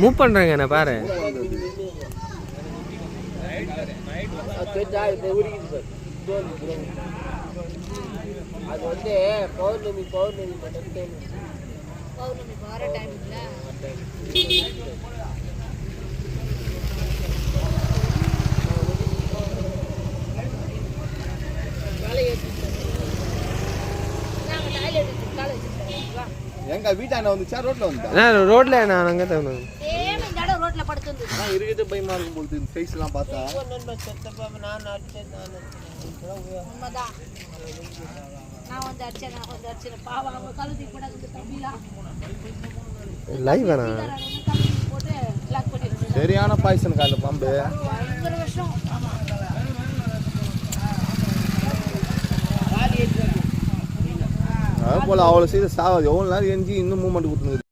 Move பண்றேங்க நான் பாரு. அது வந்து பௌர்ணமி மட்டும் பௌர்ணமி வர டைம்ல எங்க வீட்டாண்ட வந்துச்சா ரோட்ல வந்துச்சா? நான் ரோட்ல நான் அங்க தான் சேம் இந்த இடம் ரோட்ல படுத்துது. நான் இருக்குது பயமா இருக்கும் போல இந்த ஃபேஸ் எல்லாம் பார்த்தா. நான் அடிச்சேன் உண்மைதான். நான் வந்து அடிச்சேன் பாவம் அவங்க கழுதி கூட தம்பிலாம் லைவ் வேணா போட்டு லாக் பண்ணிடுச்சு. சரியான பாய்சனுக்கு அந்த பாம்பு. பயங்கர விஷம். அது போல அவ்வளோ சீக்கிரம் சாவாது. எவ்வளோ நேரம் எஞ்சி இன்னும் மூவ்மெண்ட் கொடுத்துருக்குது.